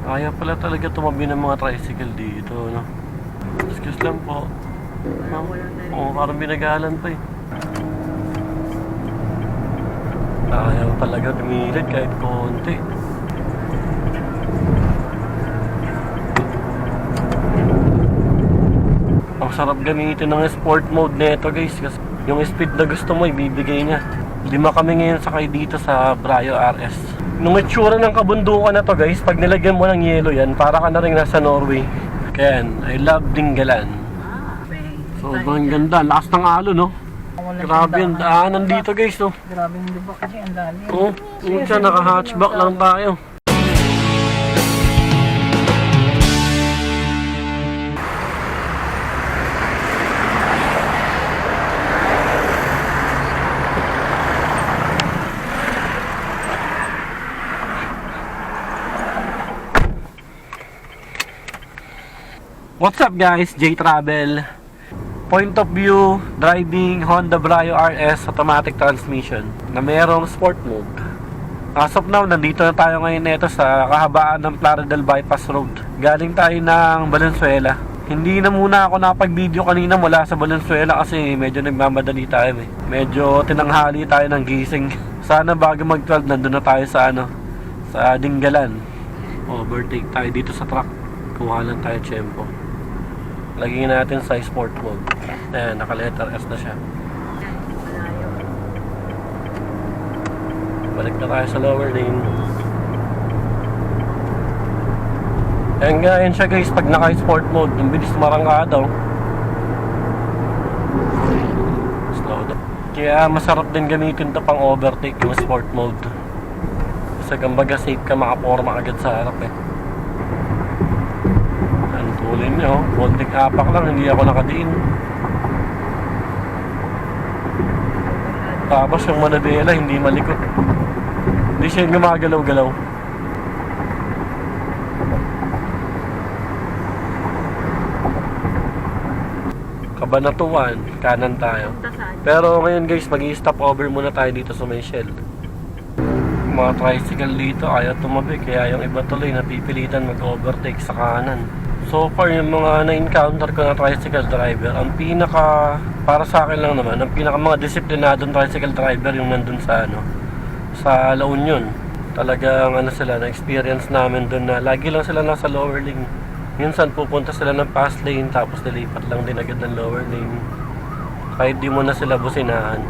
Ayaw pala talaga tumabi ng mga tricycle dito, no? Excuse lang po. Oo, parang binagalan pa eh. Ayaw talaga dumilid kahit konti. Ang sarap gamitin ng sport mode nito guys, kasi yung speed na gusto mo ibibigay niya. 5 kami ngayon sakay dito sa Brio RS. Nung itsura ng kabundukan na to guys, pag nilagyan mo ng yelo yan, para ka na rin nasa Norway. Kaya I love Dingalan. Sobrang ganda, lakas ng alo no. Grabe yung daanan dito guys no. Grabe yung lubak kasi ang lalim. Oo, siya naka-hatchback lang tayo. What's up guys, J Travel. Point of view, driving Honda Brio RS automatic transmission na mayroong sport mode. As of now, nandito na tayo ngayon nito sa kahabaan ng Plaridel Bypass Road. Galing tayo ng Valenzuela. Hindi na muna ako napag-video kanina mula sa Valenzuela kasi medyo nagmamadali tayo eh. Medyo tinanghali tayo ng gising. Sana bago mag-12 nandun na tayo sa sa Dingalan. Overtake tayo dito sa truck. Kuha lang tayo tempo. Lagyan natin sa sport mode. Ayan, naka-letter S na siya. Balik na tayo sa lower lane. Ayan nga, yan siya guys, pag naka-sport mode, ang bilis marangkadaw. Slow down. Kaya masarap din gamitin to pang overtake yung sport mode. Kasi kumbaga safe ka, makaporma agad sa harap eh. Tulin nyo, konting apak lang, hindi ako nakadiin. Tapos yung manabela, hindi malikot. Hindi siya gumagalaw-galaw. Kabanatuan, kanan tayo. Pero ngayon guys, mag-i-stop over muna tayo dito sa may Shell. Mga tricycle dito, ayaw tumabi, kaya yung iba tuloy napipilitan mag-overtake sa kanan. So far, yung mga na-encounter ko na tricycle driver, ang pinaka, para sa akin lang naman, ang pinaka mga disiplinadong tricycle driver yung nandun sa sa La Union. Talagang sila, na-experience namin dun na lagi lang sila nasa lower lane. Minsan pupunta sila ng fast lane, tapos nilipat lang din agad ng lower lane. Kahit di mo na sila businahan.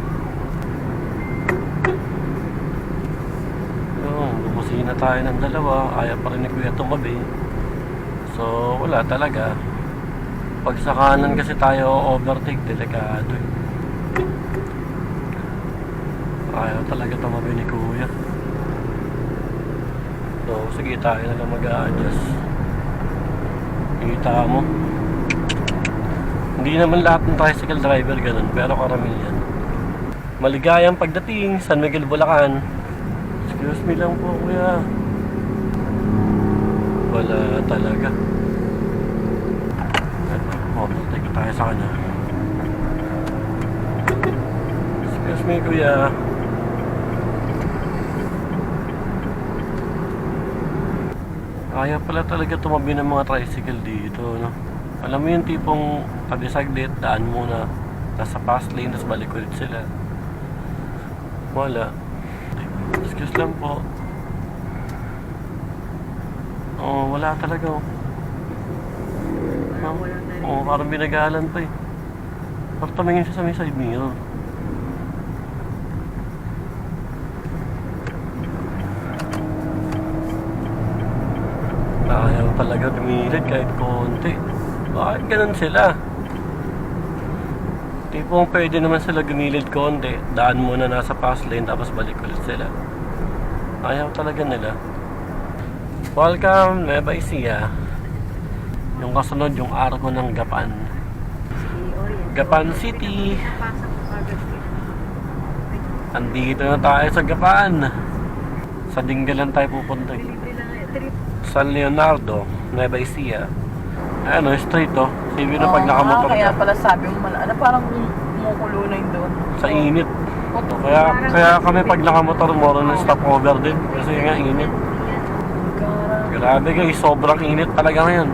Bubusina tayo ng dalawa, ayaw pa rin ni Kuya tumabi. So, wala talaga. Pag sa kanan kasi tayo overtake, delikado eh. Ayaw talaga tumabi ni Kuya. So, sige tayo na lang mag-a-adjust. Kita mo. Hindi naman lahat ng tricycle driver ganun, pero karamihan. Maligayang pagdating, San Miguel, Bulacan. Excuse me lang po, Kuya. Wala talaga. Overtake tayo sa kanya. Excuse me, Kuya. Ayaw pala talaga tumabi ng mga tricycle dito, no? Alam mo yung tipong tabi saglit, daan muna, nasa fast lane, tapos balik ulit sila. Wala. Excuse lang po. Oh, wala talaga oh. Oh, parang binagalan pa eh. Parang tumingin siya sa may side mirror. Ayaw talaga dumilid kahit konti. Bakit ganun sila? Tipong pwede naman sila gumilid konti, daan muna nasa fast lane, tapos balik ulit sila. Ayaw talaga nila. Welcome, Nueva Ecija. Yung kasunod, yung arko ng Gapan. Gapan City. Andito na tayo sa Gapan. Sa Dingalan tayo pupunta. San Leonardo, Nueva Ecija. Ano, straight to. Sabi na pag nakamotor kaya ka. pala sabi mo, parang kumukulo na yun doon. Sa init. Kaya kami pag nakamotor, more na stop over din. Kasi nga init. Grabe guys, sobrang init talaga ngayon.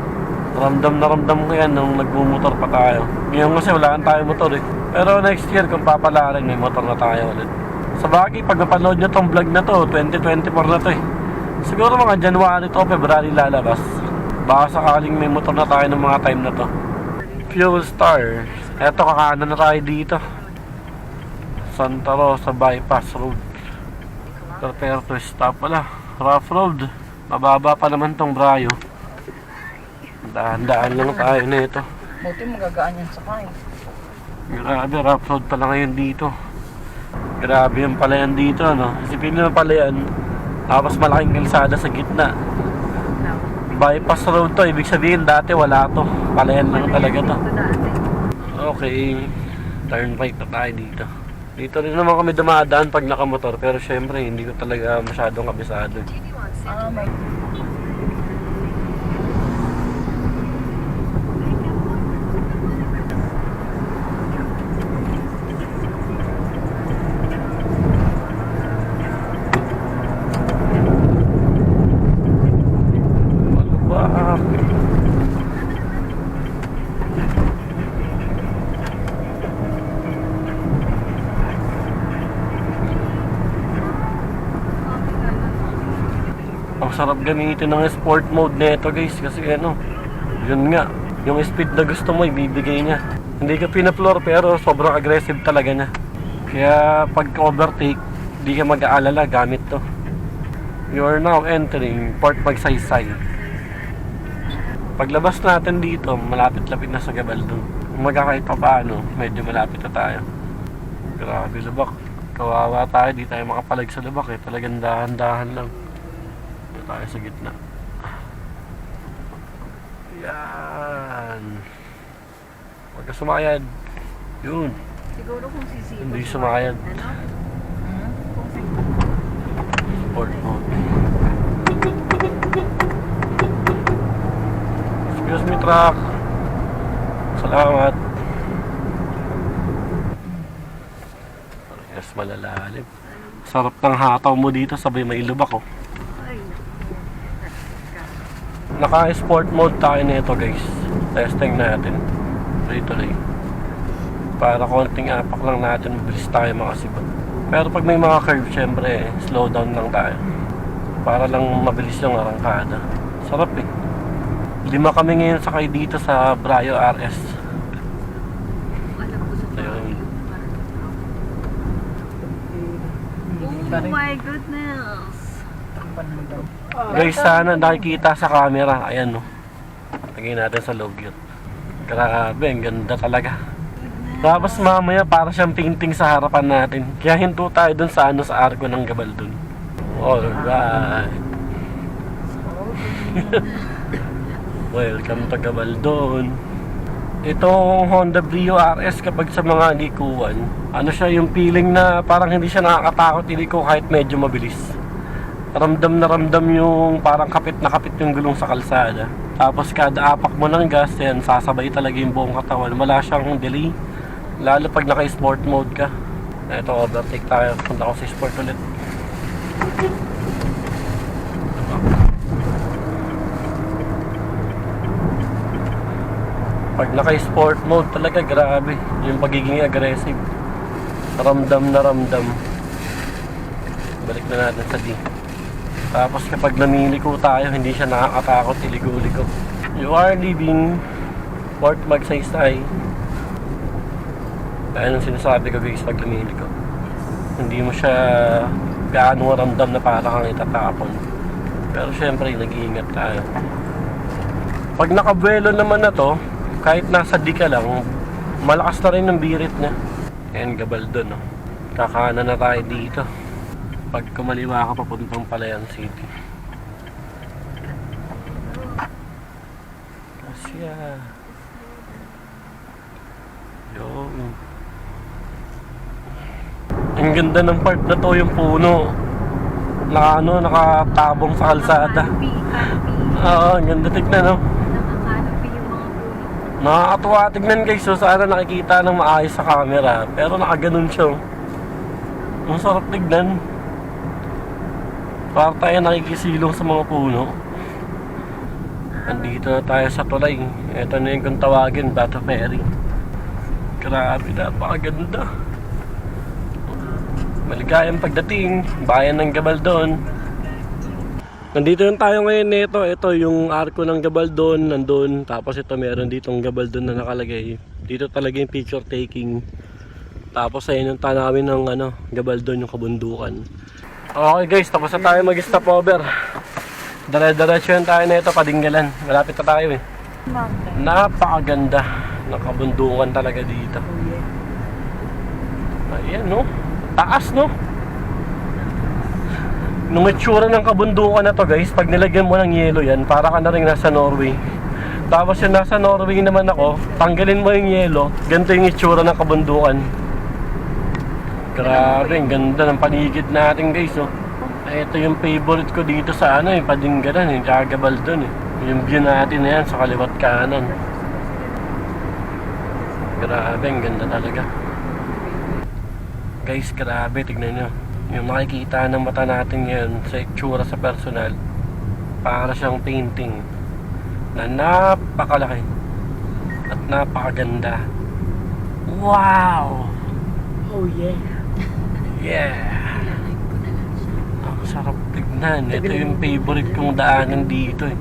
Ramdam na ramdam ko yan nung nagmumotor pa tayo. Ngayon kasi wala tayo motor eh. Pero next year kung papalarin, may motor na tayo ulit. Sa bagay, pag napanood nyo tong vlog na to, 2024 na to eh. Siguro mga January to, February lalabas. Baka sakaling may motor na tayo ng mga time na to. Fuel Star. Eto, kakanan na tayo dito. Santa Rosa Bypass Road. Prepare to stop pala. Rough road. Mababa pa naman tong Brayo. Daan-daan lang tayo na ito. Buti magagaan yan sakay. Grabe, rough road pala ngayon dito. Grabe yung palayan dito, no? Isipin nyo yung palayan. Tapos malaking kalsada sa gitna. Bypass road to, ibig sabihin dati wala to. Palayan lang talaga to. Okay, turn right na tayo dito. Dito rin naman kami dumadaan pag nakamotor. Pero syempre, hindi ko talaga masyadong kabisado. May... Ano ba? Ang sarap gamitin ng sport mode nito guys kasi ano, yun nga, yung speed na gusto mo ibibigay niya. Hindi ka pinafloor pero sobrang aggressive talaga niya. Kaya pag overtake, di ka mag-aalala gamit to. You are now entering Port Magsaysay. Paglabas natin dito, malapit-lapit na sa Gabaldon. Umaga kahit pa paano, medyo malapit na tayo. Grabe lubak. Kawawa tayo, di tayo makapalag sa lubak eh. Talagang dahan-dahan lang. Tayo sa gitna. Yan. Huwag ka sumayad. Yun. Siguro kung sisipo. Hindi sumayad. Ano? Sport mode. Excuse me, truck. Salamat. Yes, malalalim. Sarap ng hataw mo dito, sabay may lubak oh. Naka-sport mode tayo nito guys. Testing natin. Tuloy-tuloy. Para konting apak lang natin, mabilis tayo makasibot. Pero pag may mga curve, syempre, slow down lang tayo. Para lang mabilis yung arangkada. Sarap eh. 5 kami ngayon sakay dito sa Brayo RS. Ayun. Oh my goodness. Guys, sana nakikita sa camera. Ayan no. Lagay natin sa log yun. Grabe, ang ganda talaga. Tapos mamaya para siyang painting sa harapan natin. Kaya hinto tayo dun sa ano, sa arko ng Gabaldon. Alright. Welcome to Gabaldon. Itong Honda Brio RS kapag sa mga likuan, ano siya yung feeling na parang hindi siya nakakatakot iliko kahit medyo mabilis. Ramdam na ramdam yung parang kapit na kapit yung gulong sa kalsada. Tapos kada apak mo ng gas, yan, sasabay talaga yung buong katawan. Wala siyang delay. Lalo pag naka-sport mode ka. Ito, overtake tayo. Punta ko sa sport ulit. Pag naka-sport mode talaga, grabe. Yung pagiging aggressive. Ramdam na ramdam. Balik na natin sa D. Tapos kapag namiliko tayo, hindi siya nakakatakot iligo-ligo. You are leaving Port Magsaysay. Kaya nung sinasabi ko guys, pag namiliko, hindi mo siya gaano maramdam na parang kang itatapon. Pero syempre, nag-iingat tayo. Pag nakabuelo naman na to, kahit nasa di ka lang, malakas na rin ang birit niya. Ayan, Gabaldon, no? Kakanan na tayo dito. Pag kumaliwa ka papuntang Palayan City. Kasya. Yun. Ang ganda ng part na to, yung puno. Nakatabong sa kalsada. Oo, ang ganda tignan, no? Nakakanopi yung mga puno. Nakakatuwa tignan guys, so sana nakikita ng maayos sa camera. Pero nakaganon siya. Ang sarap tignan. Para tayo nakikisilong sa mga puno. Andito na tayo sa tulay. Ito na yung kung tawagin, Bato Ferry. Grabe, napakaganda. Maligayang pagdating, bayan ng Gabaldon. Nandito na tayo ngayon nito. Ito yung arko ng Gabaldon, nandun. Tapos ito meron ditong Gabaldon na nakalagay. Dito talaga yung picture taking. Tapos ayun yung tanawin ng Gabaldon, yung kabundukan. Okay guys, tapos na tayo mag-stop over. Dire-diretso yun tayo na ito, Padinggalan. Malapit na tayo eh. Napakaganda ng kabundukan talaga dito. Ayan no, taas no. Nung itsura ng kabundukan na to guys, pag nilagyan mo ng yelo yan, para ka na rin nasa Norway. Tapos yung nasa Norway naman ako, tanggalin mo yung yelo, ganito yung itsura ng kabundukan. Grabe, ang ganda ng paligid natin guys oh. Ito yung favorite ko dito sa yung Padinggalan, yung Gabaldon eh. Yung view natin na yan sa kaliwat kanan. Grabe, ang ganda talaga. Guys, grabe, tignan nyo. Yung makikita ng mata natin ngayon sa itsura sa personal, para siyang painting na napakalaki at napakaganda. Wow! Oh yeah. Yeah! Sarap tignan. Ito yung favorite kong daanan dito eh.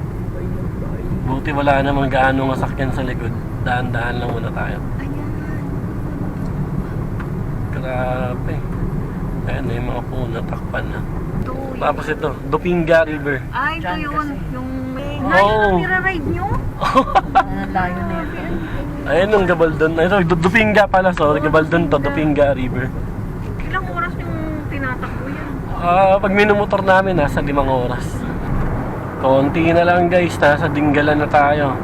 Buti wala namang gaano masakyan sa likod. Daan-daan lang muna tayo. Grabe. Ayan na yung mga puno, takpan na. Tapos ito, Dupinga River. Ay, ito yun. Yung Oh. nira-ride nyo? Ang layo na yun. Ayun yung Gabaldon. Ito, Dupinga pala. Sorry, Gabaldon to, Dupinga River. Ilang oras yung tinatakbo yan? Pag minumotor namin, nasa 5 oras. Konti na lang guys, nasa Dinggalan na tayo.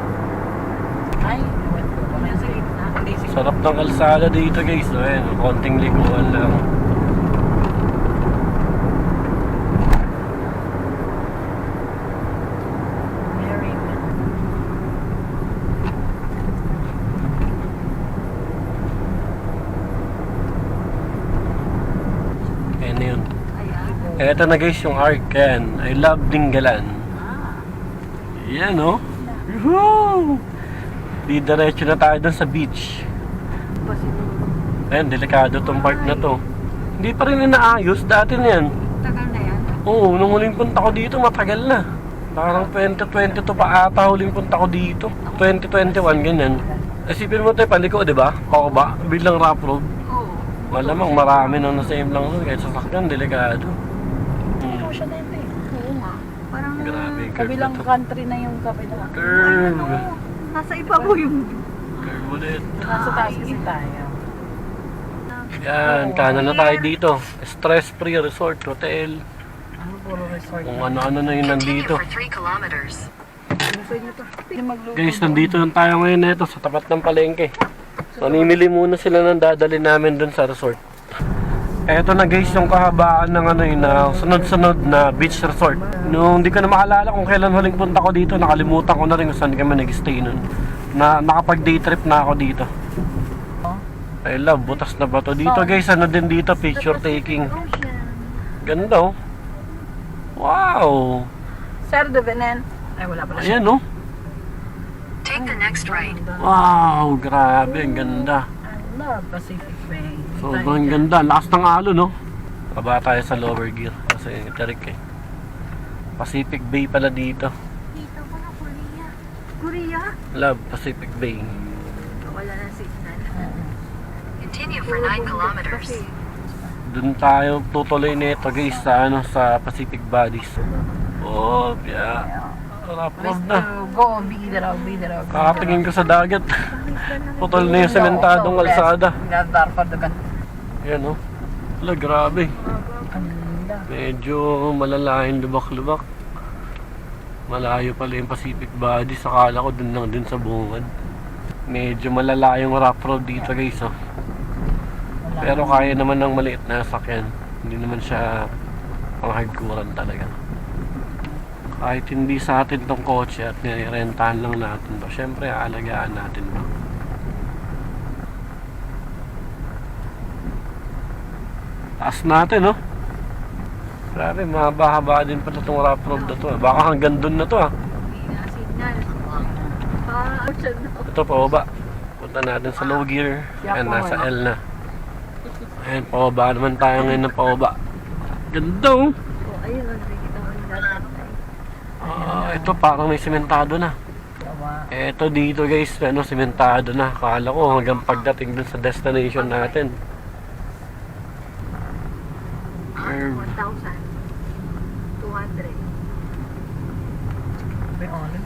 Ay, Nasa gitna. Sarap ng kalsada dito guys. Ayan, konting liguan lang. very good. Ayan na yun. Ayan. Eto na guys yung arc. Ayan, I love Dinggalan. Yan no. Woohoo! Diretso na tayo dun sa beach. Ayan, delikado tong part na to. Hindi pa rin inaayos. Dati na yan. Tagal na yan. Oo, nung huling punta ko dito, matagal na. Parang 2022 pa ata huling punta ko dito. 2021, ganyan. Isipin mo tayo, paliko, di ba? Pakaba, bilang rough road. Oo. Malamang marami nang nasa lang nun. Kahit sasakyan, delikado. Ano siya na yun eh. Oo nga. Parang Grabe, curve na Kabilang to. country na yung kabila. Curve. nasa ibabaw yung Curve ulit. Nasa taas kasi tayo. Yan, kanan na tayo dito. Stress-free resort, hotel. Ano puro resort? Kung ano-ano na yun nandito. Gusto nyo to. Hindi magluto. Guys, nandito lang tayo ngayon nito sa tapat ng palengke. Mamimili muna sila ng dadali namin dun sa resort. Eto na guys, yung kahabaan ng sunod-sunod na beach resort. Nung hindi ko na maalala kung kailan huling punta ko dito, nakalimutan ko na rin kung saan kami nag-stay nun. Nakapag day trip na ako dito. I love, butas na bato. Dito guys, din dito, picture taking. Ganda oh. Wow! Sir de Venen. Ay, wala pala siya. Ayan oh. Take the next right. Wow, grabe, ang ganda. I love Pacific Bay. Sobrang ganda. Lakas ng alon, no? Baba tayo sa lower gear. Kasi tarik eh. Pacific Bay pala dito. Dito ko na Korea. Korea? Love, Pacific Bay. Wala na signal. Continue for 9 kilometers. Doon tayo tutuloy nito guys sa sa Pacific Bodies. Oh, yeah. Rough road na. Go, be there. Kakatingin ko sa dagat. Putol na yung sementadong kalsada. Nadar pa dagan. Yan oh. Wala, grabe. Ganda. Medyo malalaking lubak-lubak. Malayo pala yung Pacific Bodies. Akala ko dun lang din sa bungad. Medyo malala yung rough road dito guys oh. Pero kaya naman ng maliit na sakyan. Hindi naman siya pang hardcorean talaga. Kahit hindi sa atin tong kotse at nirentahan lang natin to, syempre aalagaan natin ba. Taas natin no. Grabe, mahaba-haba din pala itong rough road na to. Baka hanggang dun na to Hindi na signal. Siya na. Ito pababa. Punta natin sa low gear. Ayan, nasa L na. Ayan, pababa naman tayo ngayon ng pababa. Ganda oh. Oh, ayun, nakikita mo yung dati. Ito parang may sementado na. Tawa. Ito dito guys, sementado na. Akala ko hanggang pagdating dun sa destination natin. 1,200.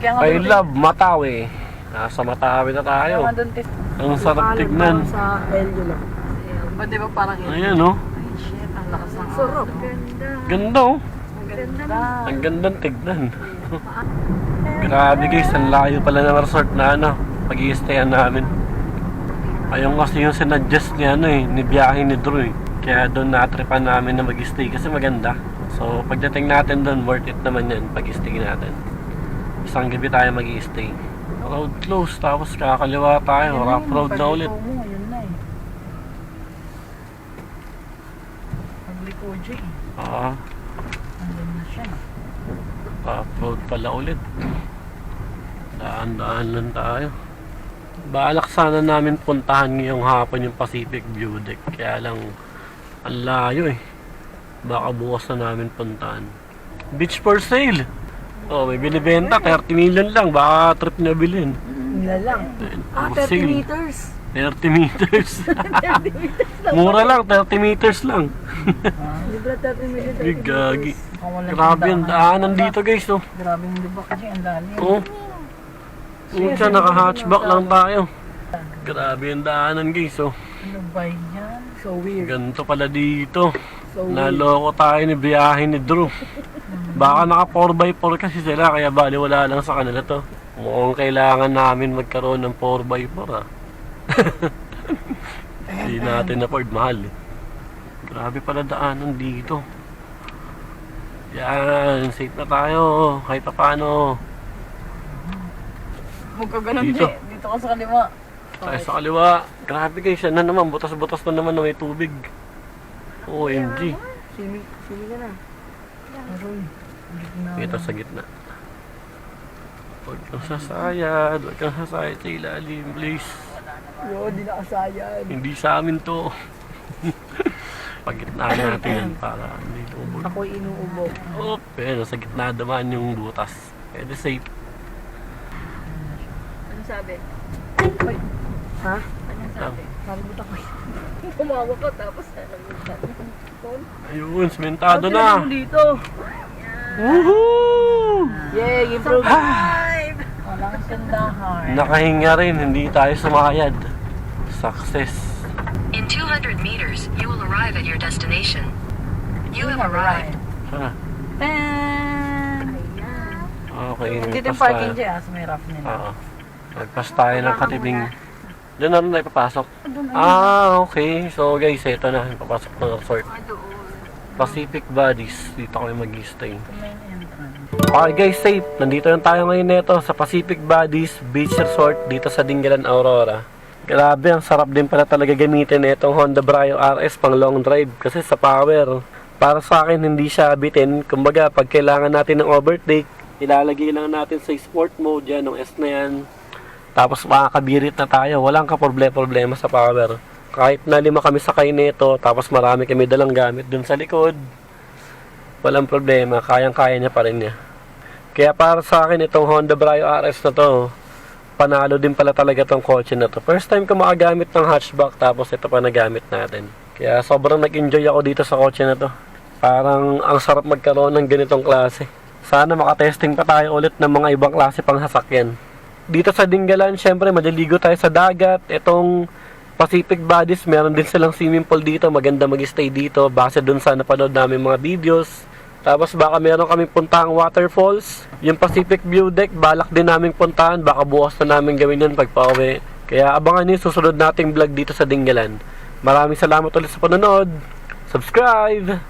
Kaya nga I doon, love Matawi. Nasa Matawi na kaya tayo. nga doon, tis. Ang sarap tignan. Sa Elyo lang. O, di ba parang Elyo? Ayan oh. Ay, shit. Ang lakas ng Sarap. ano. Ganda. Ganda oh. Ang ganda. Ang gandang tignan. Grabe guys, ang layo pala ng resort na pag-i-stayan namin. Ayun kasi yung sinadjust ni ni biyahe ni Drew eh. Kaya doon natripan namin na mag-stay kasi maganda. So pagdating natin doon, worth it naman yan pag-stay natin. Isang gabi tayo mag-i-stay. Road close, tapos kakaliwa tayo. Rough road na ulit. Yun na eh. Pagliko J. Andun na siya. Rough road pala ulit. Daan-daan lang tayo. Balak sana namin puntahan ngayong hapon yung Pacific View Deck. Kaya lang, ang layo eh. Baka bukas na namin puntahan. Beach for sale! Oh, may binibenta, 30 million lang. Baka trip na bilhin. Nila lang. For sale. meters. 30 meters. Mura lang, 30 meters lang. Libre 30 million. Ay, gagi. Grabe yung daanan dito guys, oh. Grabe yung lubak kasi ang lalim. Oh. Pucha, naka-hatchback lang tayo. Grabe yung daanan guys, oh. Ano ba yan? So weird. Ganito pala dito. So weird. Naloko tayo ni biyahe ni Drew. Baka naka 4x4 kasi sila, kaya bali wala lang sa kanila to. Mukhang kailangan namin magkaroon ng 4x4 ah. Hindi natin afford, mahal eh. Grabe pala daanan dito. Yan, safe na tayo kahit pa paano. Huwag ka ganun, Dito. Dito. Dito ka sa kaliwa. Tayo sa kaliwa. Grabe guys, yan na naman, butas-butas na naman na may tubig. OMG. Simi ka na. Aroy. Dito sa gitna. Huwag kang sasayad, huwag kang sasayad sa ilalim, please. Yo, di nakasayad. Hindi sa amin to. Pagitna natin yan para hindi tumubog. Ako'y inuubo. Oh, pero sa gitna naman yung butas. Pwede safe. Ano sabi? Ay. Ha? Anong sabi? Nalimutan ko. Tumawa ka tapos nalamutan. Ayun, sementado na. Dito. Woohoo! Yay, improve. Walang kandahan. Nakahinga rin, hindi tayo sumayad. Success. In 200 meters, you will arrive at your destination. You have arrived. Sana. Tan! Okay, Dito yung nagpas parking tayo. dyan, sa may rough nila. Oo. Nagpas tayo ng katibing. Diyan na rin tayo papasok. Doon Okay. So guys, ito na. Papasok ng resort. Pacific Bodies. Dito kami mag-stay. main entrance. Okay guys, safe. Nandito na tayo ngayon nito sa Pacific Bodies Beach Resort dito sa Dingalan, Aurora. Grabe, ang sarap din pala talaga gamitin itong Honda Brio RS pang long drive kasi sa power. Para sa akin, hindi siya bitin. Kumbaga, pag kailangan natin ng overtake, ilalagay lang natin sa sport mode yan, ng S na yan. Tapos makakabirit na tayo. Walang kaproblema sa power. Kahit na 5 kami sakay nito, tapos marami kami dalang gamit dun sa likod, walang problema, kayang-kaya niya pa rin niya. Kaya para sa akin itong Honda Brio RS na to, panalo din pala talaga tong kotse na to. First time ko makagamit ng hatchback, tapos ito pa nagamit natin. Kaya sobrang nag-enjoy ako dito sa kotse na to. Parang ang sarap magkaroon ng ganitong klase. Sana makatesting pa tayo ulit ng mga ibang klase pang sasakyan. Dito sa Dingalan, syempre maliligo tayo sa dagat. Itong Pacific Bodies, meron din silang swimming pool dito. Maganda mag-stay dito base dun sa napanood namin mga videos. Tapos baka meron kaming puntahang waterfalls. Yung Pacific View Deck, balak din namin puntahan. Baka bukas na namin gawin yun pag pauwi. Kaya abangan nyo susunod nating vlog dito sa Dingalan. Maraming salamat ulit sa panonood. Subscribe!